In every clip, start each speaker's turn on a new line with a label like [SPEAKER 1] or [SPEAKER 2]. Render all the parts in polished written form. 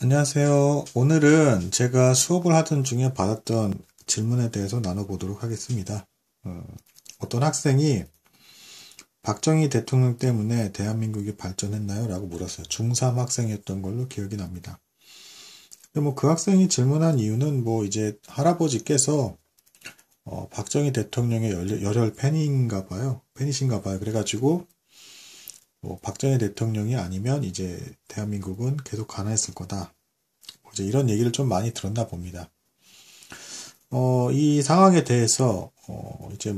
[SPEAKER 1] 안녕하세요. 오늘은 제가 수업을 하던 중에 받았던 질문에 대해서 나눠보도록 하겠습니다. 어떤 학생이 박정희 대통령 때문에 대한민국이 발전했나요? 라고 물었어요. 중3 학생이었던 걸로 기억이 납니다. 근데 그 학생이 질문한 이유는 이제 할아버지께서 박정희 대통령의 열혈 팬인가 봐요. 팬이신가 봐요. 그래가지고 박정희 대통령이 아니면 이제 대한민국은 계속 가난했을 거다. 이제 이런 얘기를 좀 많이 들었나 봅니다. 이 상황에 대해서 이제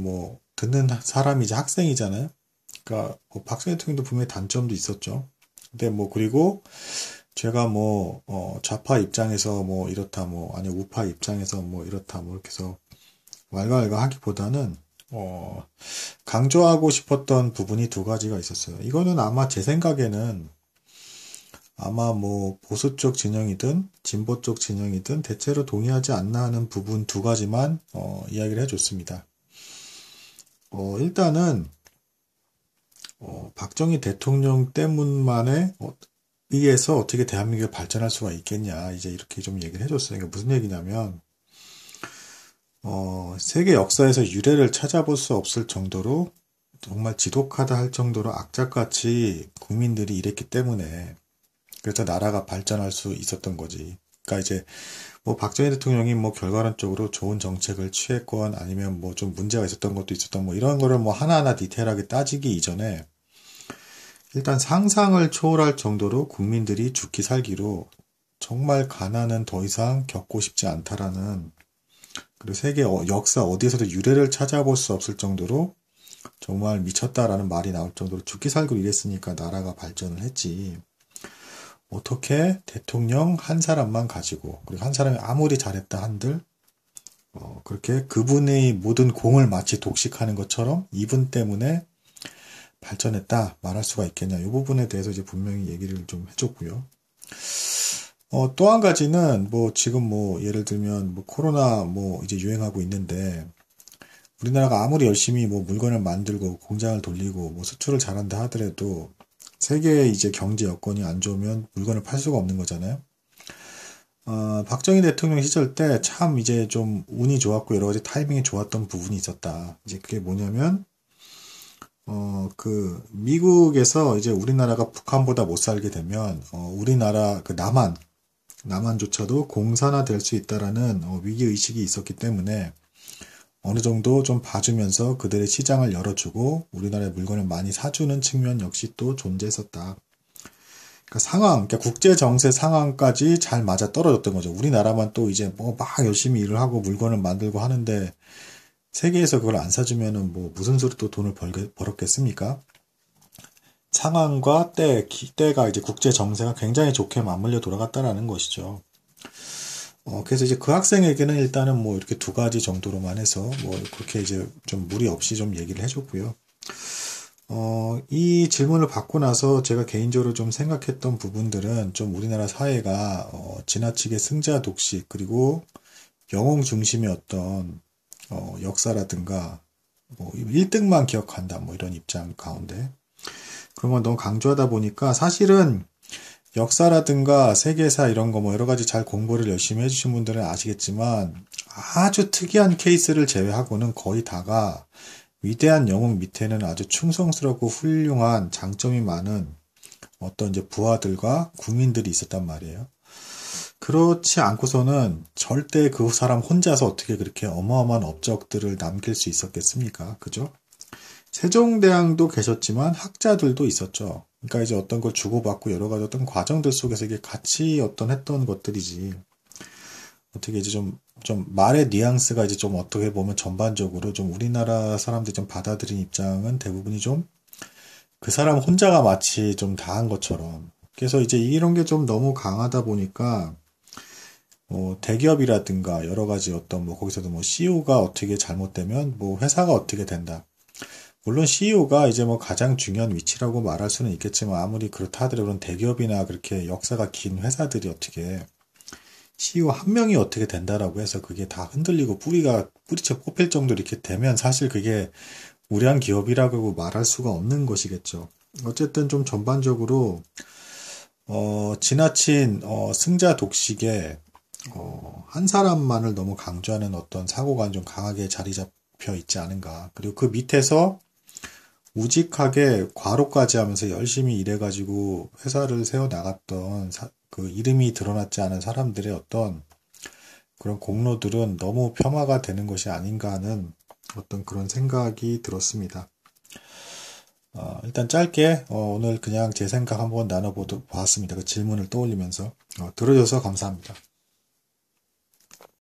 [SPEAKER 1] 듣는 사람이 이제 학생이잖아요. 그러니까 박정희 대통령도 분명히 단점도 있었죠. 근데 그리고 제가 좌파 입장에서 이렇다 아니 우파 입장에서 이렇다 이렇게 해서 왈가왈가 하기보다는 강조하고 싶었던 부분이 두 가지가 있었어요. 이거는 아마 제 생각에는 아마 보수 쪽 진영이든 진보 쪽 진영이든 대체로 동의하지 않나 하는 부분 두 가지만 이야기를 해줬습니다. 일단은 박정희 대통령 때문만에 의해서 어떻게 대한민국이 발전할 수가 있겠냐 이제 이렇게 좀 얘기를 해줬어요. 그러니까 무슨 얘기냐면 세계 역사에서 유례를 찾아볼 수 없을 정도로 정말 지독하다 할 정도로 악착같이 국민들이 일했기 때문에 그래서 나라가 발전할 수 있었던 거지. 그러니까 이제 박정희 대통령이 결과론적으로 좋은 정책을 취했건 아니면 좀 문제가 있었던 것도 있었던 이런 거를 하나하나 디테일하게 따지기 이전에 일단 상상을 초월할 정도로 국민들이 죽기 살기로 정말 가난은 더 이상 겪고 싶지 않다라는, 그리고 세계 역사 어디에서도 유례를 찾아볼 수 없을 정도로 정말 미쳤다라는 말이 나올 정도로 죽기 살기로 일했으니까 나라가 발전을 했지. 어떻게 대통령 한 사람만 가지고, 그리고 한 사람이 아무리 잘했다 한들 그렇게 그분의 모든 공을 마치 독식하는 것처럼 이분 때문에 발전했다 말할 수가 있겠냐. 이 부분에 대해서 이제 분명히 얘기를 좀 해줬고요. 또 한 가지는 지금 예를 들면 코로나 이제 유행하고 있는데 우리나라가 아무리 열심히 물건을 만들고 공장을 돌리고 수출을 잘한다 하더라도 세계의 이제 경제 여건이 안 좋으면 물건을 팔 수가 없는 거잖아요. 박정희 대통령 시절 때 참 이제 좀 운이 좋았고 여러 가지 타이밍이 좋았던 부분이 있었다. 이제 그게 뭐냐면 미국에서 이제 우리나라가 북한보다 못 살게 되면 우리나라 남한조차도 공산화 될 수 있다라는 위기 의식이 있었기 때문에 어느 정도 좀 봐주면서 그들의 시장을 열어주고 우리나라의 물건을 많이 사주는 측면 역시 또 존재했었다. 그러니까 국제 정세 상황까지 잘 맞아 떨어졌던 거죠. 우리나라만 또 이제 막 열심히 일을 하고 물건을 만들고 하는데 세계에서 그걸 안 사주면은 무슨 수로 또 돈을 벌었겠습니까? 상황과 때가 이제 국제 정세가 굉장히 좋게 맞물려 돌아갔다라는 것이죠. 그래서 이제 그 학생에게는 일단은 이렇게 두 가지 정도로만 해서 그렇게 이제 좀 무리 없이 좀 얘기를 해줬고요. 이 질문을 받고 나서 제가 개인적으로 좀 생각했던 부분들은 좀 우리나라 사회가 지나치게 승자 독식 그리고 영웅 중심의 어떤 역사라든가 1등만 기억한다 이런 입장 가운데 그런 건 너무 강조하다 보니까 사실은 역사라든가 세계사 이런 거 여러 가지 잘 공부를 열심히 해주신 분들은 아시겠지만 아주 특이한 케이스를 제외하고는 거의 다가 위대한 영웅 밑에는 아주 충성스럽고 훌륭한 장점이 많은 어떤 이제 부하들과 국민들이 있었단 말이에요. 그렇지 않고서는 절대 그 사람 혼자서 어떻게 그렇게 어마어마한 업적들을 남길 수 있었겠습니까? 그죠? 세종대왕도 계셨지만 학자들도 있었죠. 그러니까 이제 어떤 걸 주고받고 여러 가지 어떤 과정들 속에서 이게 같이 했던 것들이지. 어떻게 이제 좀 말의 뉘앙스가 이제 좀 어떻게 보면 전반적으로 좀 우리나라 사람들이 좀 받아들인 입장은 대부분이 좀 그 사람 혼자가 마치 좀 다 한 것처럼. 그래서 이제 이런 게 좀 너무 강하다 보니까 대기업이라든가 여러 가지 어떤 거기서도 CEO가 어떻게 잘못되면 회사가 어떻게 된다. 물론 CEO가 이제 가장 중요한 위치라고 말할 수는 있겠지만 아무리 그렇다 하더라도 대기업이나 그렇게 역사가 긴 회사들이 어떻게 CEO 한 명이 어떻게 된다라고 해서 그게 다 흔들리고 뿌리채 뽑힐 정도로 이렇게 되면 사실 그게 우량 기업이라고 말할 수가 없는 것이겠죠. 어쨌든 좀 전반적으로 지나친 승자 독식에 한 사람만을 너무 강조하는 어떤 사고가 좀 강하게 자리 잡혀 있지 않은가. 그리고 그 밑에서 우직하게 과로까지 하면서 열심히 일해가지고 회사를 세워나갔던 그 이름이 드러났지 않은 사람들의 어떤 그런 공로들은 너무 폄하가 되는 것이 아닌가 하는 어떤 그런 생각이 들었습니다. 일단 짧게 오늘 그냥 제 생각 한번 나눠보았습니다. 그 질문을 떠올리면서 들어줘서 감사합니다.